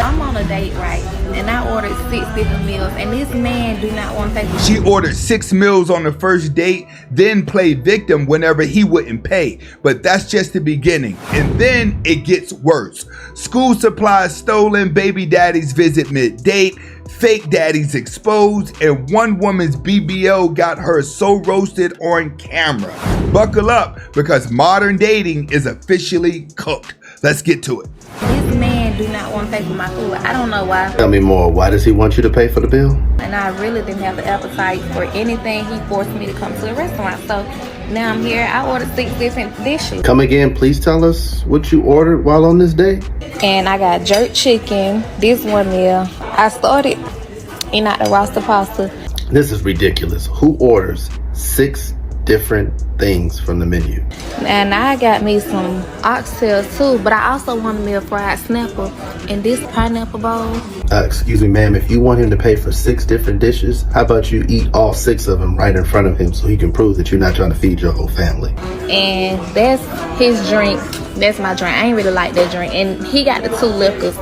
I'm on a date, right? And I ordered 6 different meals, and this man do not want to pay for. She ordered 6 meals on the first date, then played victim whenever he wouldn't pay. But that's just the beginning. And then it gets worse. School supplies stolen, baby daddies visit mid-date, fake daddies exposed, and one woman's BBL got her so roasted on camera. Buckle up, because modern dating is officially cooked. Let's get to it. This man do not want to pay for my food. I don't know why. Tell me more. Why does he want you to pay for the bill? And I really didn't have the appetite for anything. He forced me to come to a restaurant. So now I'm here. I ordered 6 different dishes. Come again, please tell us what you ordered while on this date. And I got jerk chicken, this one meal. I started eating out the roster pasta. This is ridiculous. Who orders 6 different things from the menu? And I got me some oxtails too, but I also want a meal fried snapper and this pineapple bowl. Excuse me, ma'am, if you want him to pay for 6 different dishes, how about you eat all 6 of them right in front of him so he can prove that you're not trying to feed your whole family? And that's his drink. That's my drink. I ain't really like that drink. And he got the 2 liquors.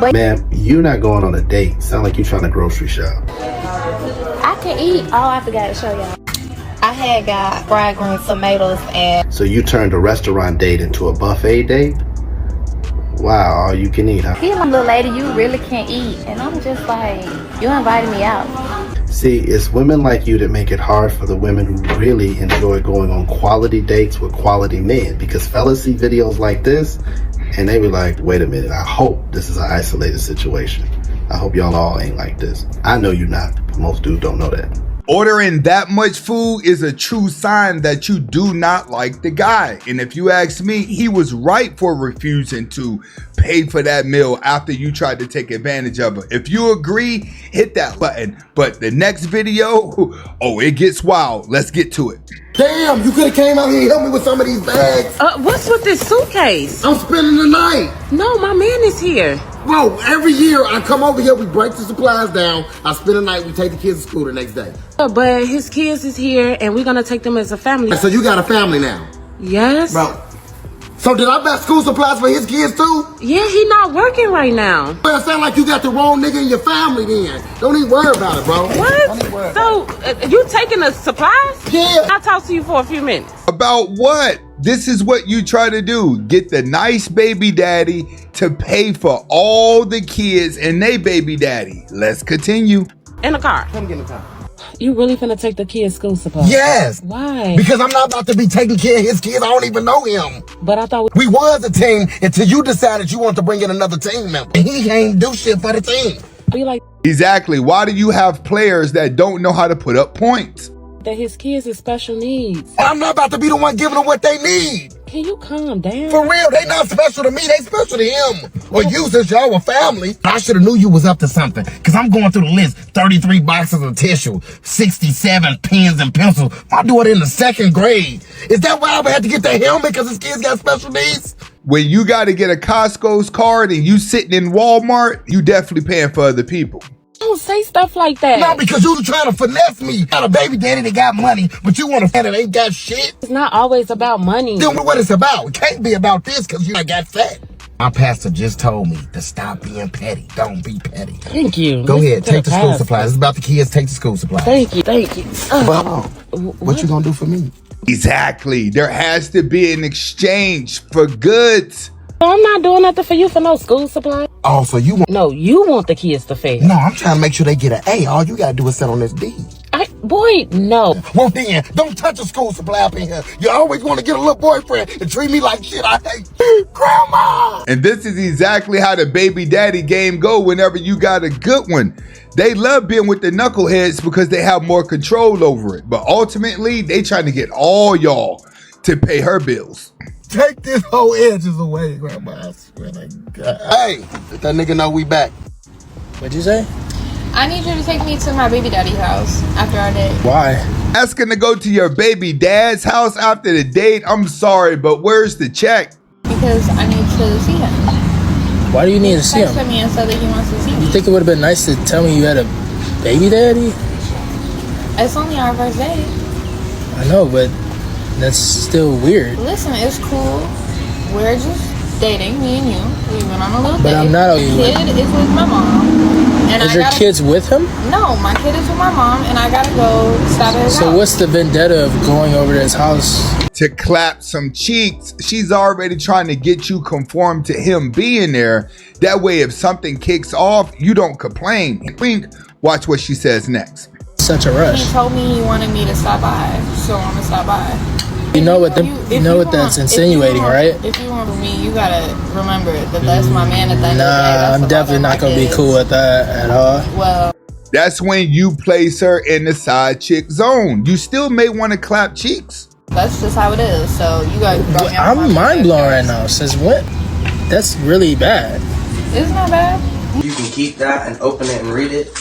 But ma'am, you're not going on a date. Sound like you're trying to grocery shop. I can eat. Oh, I forgot to show y'all. I had got fried green tomatoes and... So you turned a restaurant date into a buffet date? Wow, all you can eat, huh? He's a little lady, you really can't eat. And I'm just like, you invited me out. See, it's women like you that make it hard for the women who really enjoy going on quality dates with quality men. Because fellas see videos like this, and they be like, wait a minute, I hope this is an isolated situation. I hope y'all all ain't like this. I know you're not, but most dudes don't know that. Ordering that much food is a true sign that you do not like the guy. And if you ask me, he was right for refusing to pay for that meal after you tried to take advantage of it. If you agree, hit that button. But the next video, oh, it gets wild. Let's get to it. Damn, you could have came out here and helped me with some of these bags. What's with this suitcase? I'm spending the night. No, my man is here. Bro, every year I come over here, we break the supplies down, I spend the night, we take the kids to school the next day. But his kids is here, and we're gonna take them as a family. So you got a family now? Yes. Bro, so did I buy school supplies for his kids too? Yeah, he not working right now. Well, it sound like you got the wrong nigga in your family then. Don't even worry about it, bro. What? So, you taking the supplies? Yeah. I'll talk to you for a few minutes. About what? This is what you try to do. Get the nice baby daddy to pay for all the kids and they baby daddy. Let's continue. In the car. Come get in the car. You really finna take the kids' school supplies? Yes. Why? Because I'm not about to be taking care of his kids. I don't even know him. But I thought We was a team until you decided you want to bring in another team member. And he ain't do shit for the team. we like Exactly. Why do you have players that don't know how to put up points? that his kids is special needs. I'm not about to be the one giving them what they need. Can you calm down? For real, they not special to me, they special to him. Or you, since y'all were family. I should have knew you was up to something. Cause I'm going through the list. 33 boxes of tissue, 67 pens and pencils. I do it in the 2nd grade. Is that why I had to get the helmet cause his kids got special needs? When you got to get a Costco's card and you sitting in Walmart, you definitely paying for other people. Don't say stuff like that. No, because you was trying to finesse me. Got a baby daddy that got money, but you want a fan that ain't got shit. It's not always about money. Then what it's about? It can't be about this because you got fat. My pastor just told me to stop being petty. Don't be petty. Thank you. Go Listen ahead, to take the school pastor. supplies. It's about the kids. Take the school supplies. Thank you. Thank you. But what you gonna do for me? Exactly. There has to be an exchange for goods. I'm not doing nothing for you for no school supplies. Oh, so you want... No, you want the kids to fail. No, I'm trying to make sure they get an A. All you gotta do is sit on this D. Boy, no. Well then, don't touch a school supply up in here. You always want to get a little boyfriend and treat me like shit. I hate grandma. And this is exactly how the baby daddy game go whenever you got a good one. They love being with the knuckleheads because they have more control over it. But ultimately, they trying to get all y'all to pay her bills. Take this whole edges away, grandma. I swear to God. Hey, let that nigga know we back. What'd you say? I need you to take me to my baby daddy's house after our date. Why? Asking to go to your baby dad's house after the date? I'm sorry, but where's the check? Because I need to see him. Why do you need to see Texted him? me and said that he wants to see me. You think it would have been nice to tell me you had a baby daddy? It's only our first date. I know, but that's still weird. Listen, it's cool. We're just dating, me and you. We went on a little date. But I'm not okay with Kid is with my mom. And Is your kids with him? No, my kid is with my mom, and I gotta go stop at his house. So what's the vendetta of going over to his house? To clap some cheeks. She's already trying to get you conformed to him being there. That way, if something kicks off, you don't complain. Watch what she says next. Such a rush. He told me he wanted me to stop by, so I'm gonna stop by. You know what that's insinuating, right? If you want me, you gotta remember that that's my man at the end of the day. I'm definitely not gonna be cool with that at all. Well, that's when you place her in the side chick zone. You still may want to clap cheeks. that's just how it is. So you guys. I'm mind blown right now. Since when? That's really bad. It's not bad. You can keep that and open it and read it.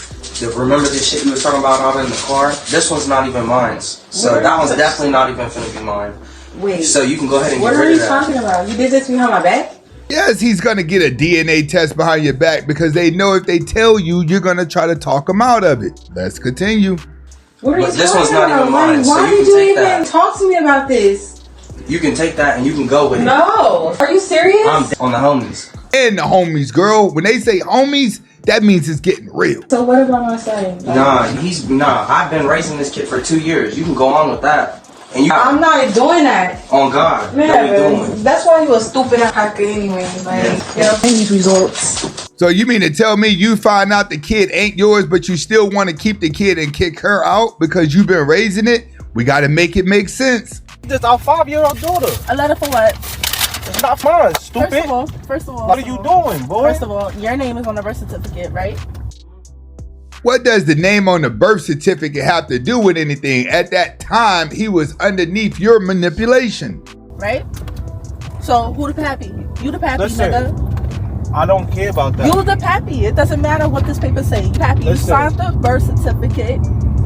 Remember this shit you was talking about out in the car? This one's not even mine. So that one's definitely not even finna be mine. Wait. So you can go ahead and what get are rid you of that. talking about? You did this behind my back? Yes, he's going to get a DNA test behind your back because they know if they tell you, you're going to try to talk him out of it. Let's continue. What are you But this talking one's not about? even mine, so Why you did can you take even that. talk to me about this? You can take that and you can go with it. No. Are you serious? I'm on the homies. And the homies, girl. When they say homies, that means it's getting real. So what about my son? Nah, I've been raising this kid for 2 years. You can go on with that. And you I'm not doing that. on God. Man, What we doing? that's why you a stupid hacker anyway. Like, these results. So you mean to tell me you find out the kid ain't yours, but you still want to keep the kid and kick her out because you've been raising it? We got to make it make sense. This our 5-year-old daughter. A letter for what? It's not mine, stupid. First of all. What are you doing, boy? First of all, your name is on the birth certificate, right? What does the name on the birth certificate have to do with anything? At that time, he was underneath your manipulation. Right? So who the pappy? You the pappy, Listen, nigga. I don't care about that. You the pappy. It doesn't matter what this paper say. Pappy, you Listen. signed the birth certificate.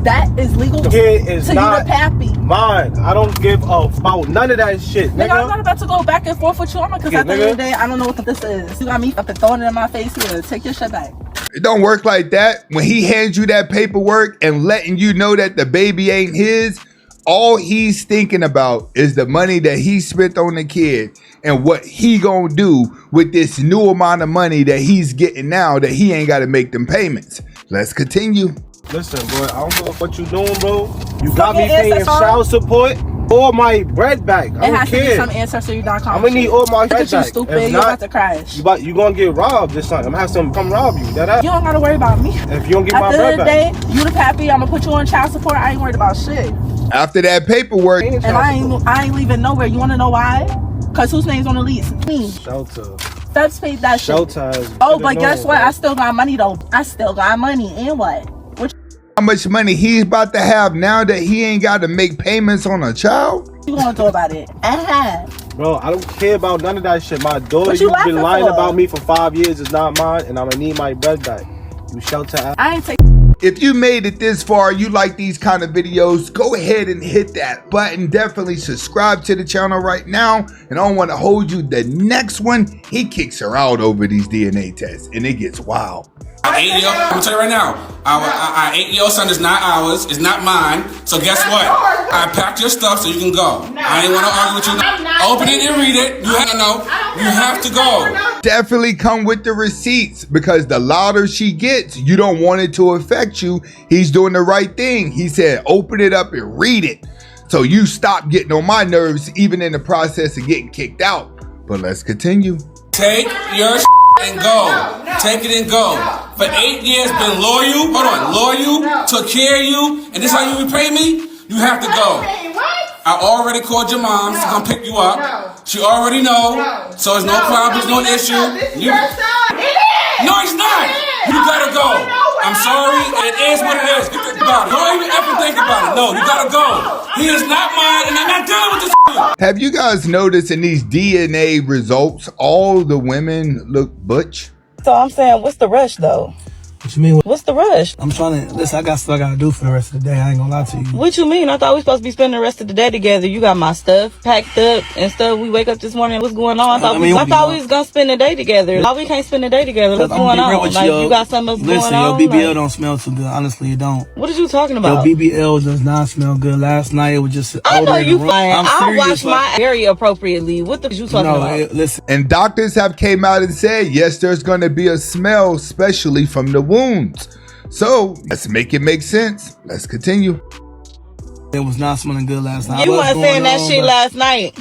That is legal. The kid is so not you the pappy. mine. I don't give a about none of that shit, Nigga, I'm not nigga. about to go back and forth with you, because Yeah, at the end of nigga. the day, I don't know what this is. You got me up and throwing it in my face here. Take your shit back. It don't work like that. When he hands you that paperwork and letting you know that the baby ain't his, all he's thinking about is the money that he spent on the kid and what he gonna do with this new amount of money that he's getting now that he ain't got to make them payments. Let's continue. Listen, boy, I don't know what you doing, bro. You got me Fucking paying ancestors. child support or my bread back. I It don't has to be care. some ancestry.com. I'm gonna need all my Look bread at you, back. stupid. If You're about not, to crash. you gonna get robbed or something. I'm gonna have some come rob you. You don't gotta worry about me. If you don't get At my the bread end of the back. day, you the pappy. I'm gonna put you on child support. I ain't worried about shit. After that paperwork, Ain't And I child ain't leaving nowhere. You wanna know why? Cause whose name's on the lease? Me. support. Shelter. Feds paid that shit. Shelter. Oh, but guess what? I still got money though. I still got money. And what? how much money he's about to have now that he ain't got to make payments on a child? What you gonna do about it? Bro, I don't care about none of that shit. My daughter, What you you've been laughing lying for? about me for 5 years. It's not mine, and I'm gonna need my bread back. You shelter ass. I ain't take. If you made it this far, you like these kind of videos, go ahead and hit that button. Definitely subscribe to the channel right now. And I don't want to hold you. The next one, he kicks her out over these DNA tests and it gets wild. Our 8-year-old, I'm gonna tell you right now, our 8-year-old son is not ours, it's not mine. So guess what? I packed your stuff so you can go. I didn't want to argue with you. Open it and read it. You have to know. You have to go. Definitely come with the receipts because the louder she gets, you don't want it to affect you. He's doing the right thing. He said, open it up and read it. So you stop getting on my nerves, even in the process of getting kicked out. But let's continue. Take your and go. Take it and go. For 8 years, been loyal. Hold on, loyal. Took care of you. And this how you repay me? You have to go. I already called your mom to come pick you up. She already know. So it's no problem. It's no issue. No, it's not. You gotta go. I'm sorry. It is what it is. Think about it. Don't even ever think about it. No, you gotta go. He is not mine, and I'm not dealing with this. Have you guys noticed in these DNA results, all the women look butch? So I'm saying, what's the rush though? What you mean? What's the rush? I'm trying to listen. I got stuff I gotta do for the rest of the day. I ain't gonna lie to you. What you mean? I thought we supposed to be spending the rest of the day together. You got my stuff packed up and stuff. We wake up this morning. What's going on? I thought we was gonna spend the day together. Why we can't spend the day together? What's going on? Like you got something else going on? Listen, your BBL don't smell too good. Honestly, it don't. What are you talking about? Your BBL does not smell good. Last night it was just. I know you lying. I wash my very appropriately. What the you talking about? Listen. And doctors have came out and said, yes, there's going to be a smell, especially from the wounds. So let's make it make sense. Let's continue. It was not smelling good last night. You weren't saying that shit last night.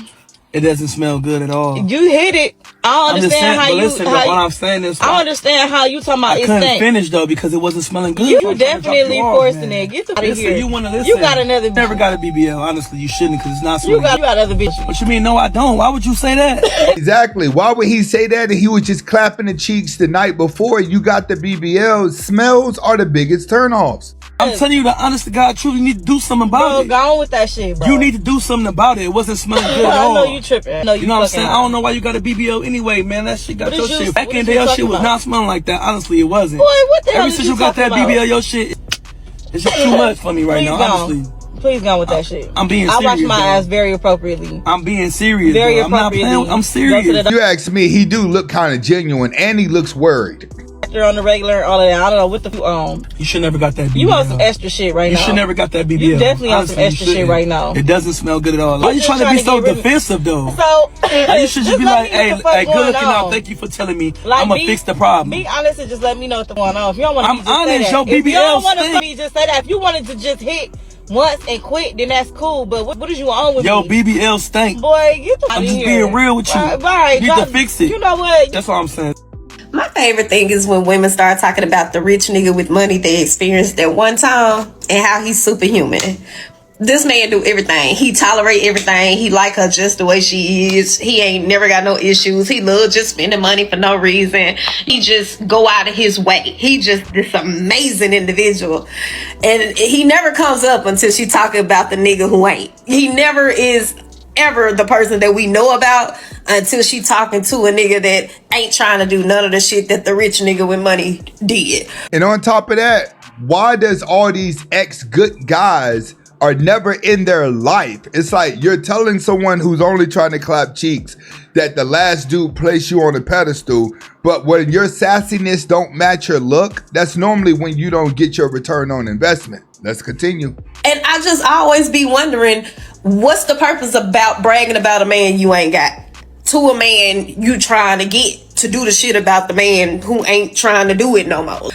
It doesn't smell good at all. You hit it. I don't understand how you. What I'm saying is, I understand how you talking about. I couldn't finish though because it wasn't smelling good. You definitely forcing it. Get out of here. You want to listen? You got another. You never got a BBL. Honestly, you shouldn't because it's not smelling. You got other bitches. What you mean? No, I don't. Why would you say that? Exactly. Why would he say that? And he was just clapping the cheeks the night before. You got the BBL. Smells are the biggest turnoffs. I'm telling you the honest to God truth. You need to do something about it. Go on with that shit, bro. You need to do something about it. It wasn't smelling good at all. I know you tripping. You know what I'm saying? I don't know why you got a BBL anyway, man. That shit got your shit. Back in the day, your shit was not smelling like that. Honestly, it wasn't. Boy, what the hell? Ever since you got that BBL, your shit, it's just too much for me right now. Honestly. Please go with that shit. I'm being serious. I wash my ass very appropriately. I'm being serious. Very bro. appropriately. I'm serious. You ask me, he do look kind of genuine and he looks worried. On the regular, all of that. I don't know what the You should never got that BBL. You on some extra shit right now. You should never got that BBL. You definitely on some extra shit right now. It doesn't smell good at all. Why are you trying to be so defensive though? So you should just be like, hey, good looking out. Thank you for telling me. I'm gonna fix the problem. Be honest and just let me know what's going on. If you don't want to, I'm honest. Your BBL. If you don't want to me, just say that. If you wanted to just hit once and quit, then that's cool. But what is you on with me? Yo, BBL stink. Boy, get the I'm just being real with you. Right, you need to fix it. You know what? That's all I'm saying. My favorite thing is when women start talking about the rich nigga with money they experienced at one time and how he's superhuman. This man do everything. He tolerate everything. He like her just the way she is. He ain't never got no issues. He love just spending money for no reason. He just go out of his way. He just this amazing individual. And he never comes up until she talking about the nigga who ain't. He never is ever the person that we know about until she talking to a nigga that ain't trying to do none of the shit that the rich nigga with money did. And on top of that, why does all these ex-good guys are never in their life? It's like you're telling someone who's only trying to clap cheeks that the last dude placed you on a pedestal, but when your sassiness don't match your look, that's normally when you don't get your return on investment. Let's continue. And I just always be wondering, what's the purpose about bragging about a man you ain't got to a man you trying to get to do the shit about the man who ain't trying to do it no more?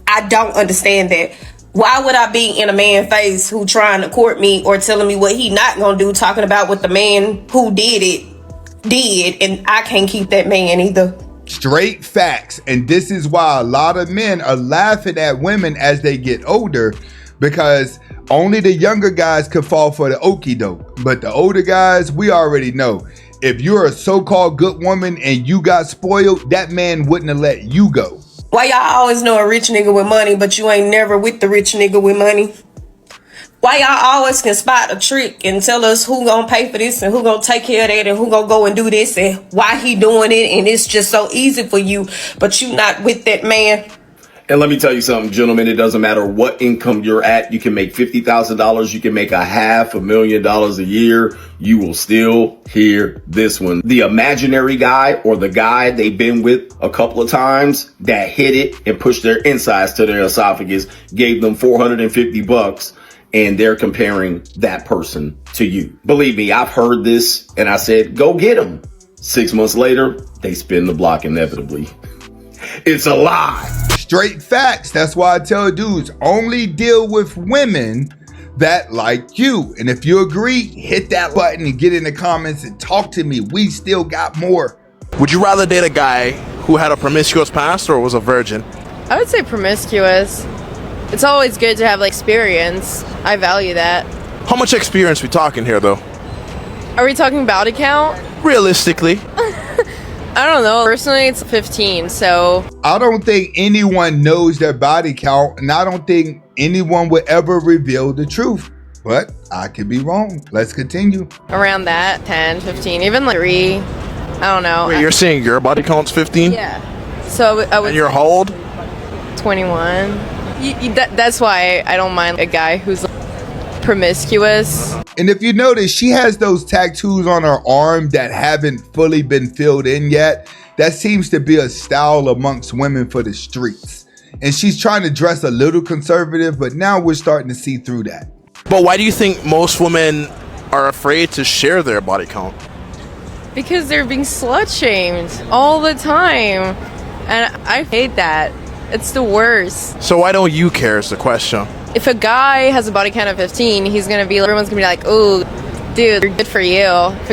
I don't understand that. Why would I be in a man's face who trying to court me or telling me what he not gonna do, talking about what the man who did it did, and I can't keep that man either. Straight facts. And this is why a lot of men are laughing at women as they get older, because only the younger guys could fall for the okie doke. But the older guys, we already know. If you're a so-called good woman and you got spoiled, that man wouldn't have let you go. Why y'all always know a rich nigga with money, but you ain't never with the rich nigga with money? Why y'all always can spot a trick and tell us who gonna pay for this and who gonna take care of that and who gonna go and do this and why he doing it and it's just so easy for you, but you not with that man? And let me tell you something, gentlemen, it doesn't matter what income you're at. You can make $50,000. You can make $500,000 a year. You will still hear this one. The imaginary guy or the guy they've been with a couple of times that hit it and pushed their insides to their esophagus, gave them $450, and they're comparing that person to you. Believe me, I've heard this and I said, go get them. 6 months later, they spin the block inevitably. It's a lie. Straight facts. That's why I tell dudes, only deal with women that like you. And if you agree, hit that button and get in the comments and talk to me. We still got more. Would you rather date a guy who had a promiscuous past or was a virgin? I would say promiscuous. It's always good to have like experience. I value that. How much experience we talking here though? Are we talking body count? Realistically. I don't know. Personally, it's 15, so... I don't think anyone knows their body count, and I don't think anyone would ever reveal the truth. But I could be wrong. Let's continue. Around that, 10, 15, even like 3. I don't know. Wait, you're saying your body count's 15? Yeah. So I would... And you're how old? 21. That's why I don't mind a guy who's promiscuous. And if you notice, she has those tattoos on her arm that haven't fully been filled in yet. That seems to be a style amongst women for the streets. And she's trying to dress a little conservative, but now we're starting to see through that. But why do you think most women are afraid to share their body count? Because they're being slut-shamed all the time. And I hate that. It's the worst. So why don't you care is the question. If a guy has a body count of 15, everyone's gonna be like, oh, dude, you're good for you.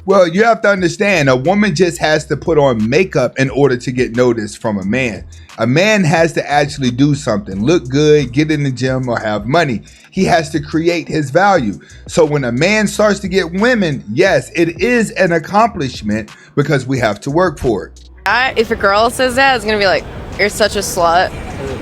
Well, you have to understand, a woman just has to put on makeup in order to get noticed from a man. A man has to actually do something, look good, get in the gym, or have money. He has to create his value. So when a man starts to get women, yes, it is an accomplishment because we have to work for it. If a girl says that, it's gonna be like, you're such a slut.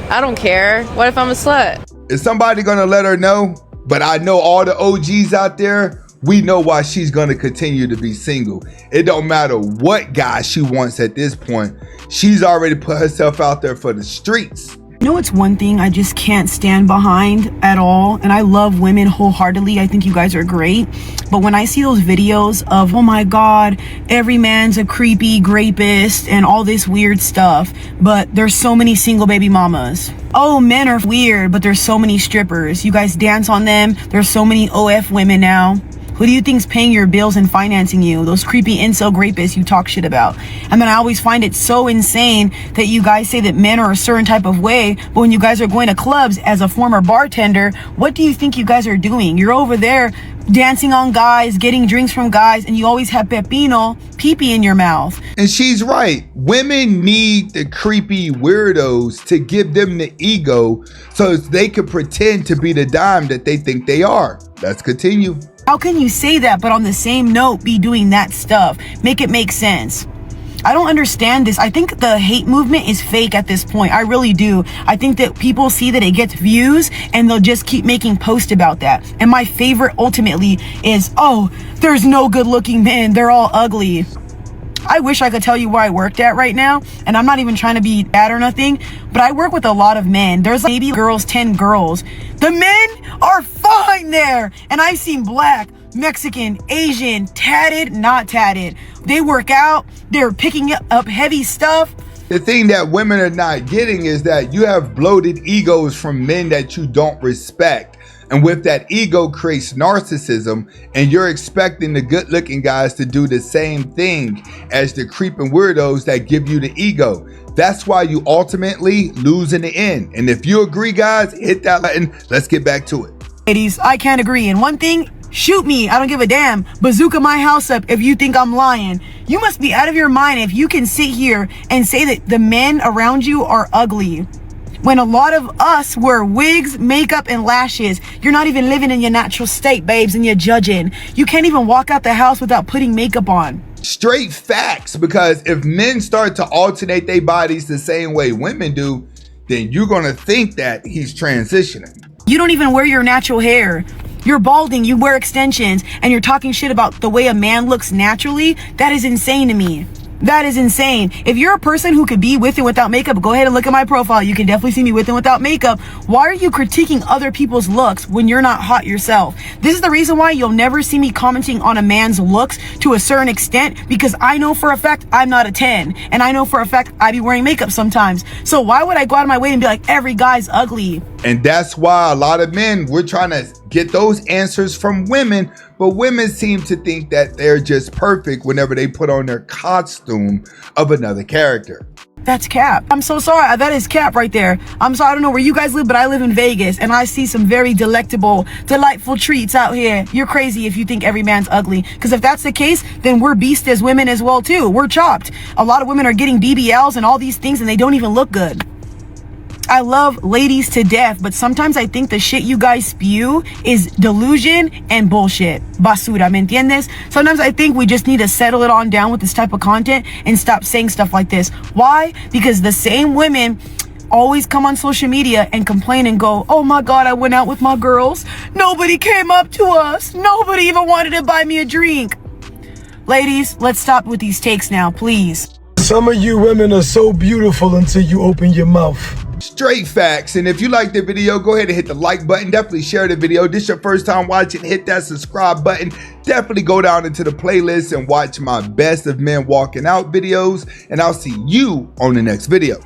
I don't care. What if I'm a slut? Is somebody gonna let her know? But I know all the OGs out there, we know why she's gonna continue to be single. It don't matter what guy she wants at this point. She's already put herself out there for the streets. You know, it's one thing I just can't stand behind at all, and I love women wholeheartedly. I think you guys are great. But when I see those videos of, oh my God, every man's a creepy rapist and all this weird stuff, but there's so many single baby mamas. Oh, men are weird, but there's so many strippers. You guys dance on them. There's so many OF women now. Who do you think's paying your bills and financing you? Those creepy incel rapists you talk shit about. And then I always find it so insane that you guys say that men are a certain type of way, but when you guys are going to clubs as a former bartender, what do you think you guys are doing? You're over there dancing on guys, getting drinks from guys, and you always have pepino, pee-pee in your mouth. And she's right. Women need the creepy weirdos to give them the ego so they can pretend to be the dime that they think they are. Let's continue. How can you say that, but on the same note, be doing that stuff? Make it make sense. I don't understand this. I think the hate movement is fake at this point. I really do. I think that people see that it gets views and they'll just keep making posts about that. And my favorite ultimately is, oh, there's no good looking men. They're all ugly. I wish I could tell you where I worked at right now, and I'm not even trying to be bad or nothing, but I work with a lot of men. There's maybe 10 girls. The men are fine there, and I've seen black, Mexican, Asian, tatted, not tatted. They work out, they're picking up heavy stuff. The thing that women are not getting is that you have bloated egos from men that you don't respect. And with that, ego creates narcissism, and you're expecting the good-looking guys to do the same thing as the creeping weirdos that give you the ego. That's why you ultimately lose in the end. And if you agree, guys, hit that button. Let's get back to it. Ladies, I can't agree. And one thing, shoot me. I don't give a damn. Bazooka my house up if you think I'm lying. You must be out of your mind if you can sit here and say that the men around you are ugly. When a lot of us wear wigs, makeup, and lashes. You're not even living in your natural state, babes, and you're judging. You can't even walk out the house without putting makeup on. Straight facts, because if men start to alternate their bodies the same way women do, then you're going to think that he's transitioning. You don't even wear your natural hair. You're balding, you wear extensions, and you're talking shit about the way a man looks naturally. That is insane to me. That is insane. If you're a person who could be with and without makeup, go ahead and look at my profile. You can definitely see me with and without makeup. Why are you critiquing other people's looks when you're not hot yourself? This is the reason why you'll never see me commenting on a man's looks to a certain extent, because I know for a fact I'm not a 10. And I know for a fact I be wearing makeup sometimes. So why would I go out of my way and be like, every guy's ugly? And that's why a lot of men, we're trying to get those answers from women, but women seem to think that they're just perfect whenever they put on their costume of another character. That's cap. I'm so sorry. That is cap right there. I'm sorry. I don't know where you guys live, but I live in Vegas and I see some very delectable, delightful treats out here. You're crazy if you think every man's ugly. Because if that's the case, then we're beasts as women as well too. We're chopped. A lot of women are getting BBLs and all these things and they don't even look good. I love ladies to death, but sometimes I think the shit you guys spew is delusion and bullshit. Basura, ¿me entiendes? Sometimes I think we just need to settle it on down with this type of content and stop saying stuff like this. Why? Because the same women always come on social media and complain and go, oh my God, I went out with my girls. Nobody came up to us. Nobody even wanted to buy me a drink. Ladies, let's stop with these takes now, please. Some of you women are so beautiful until you open your mouth. Straight facts. And if you like the video, go ahead and hit the like button. Definitely share the video. This is your first time watching, hit that subscribe button. Definitely go down into the playlist and watch my best of men walking out videos. And I'll see you on the next video.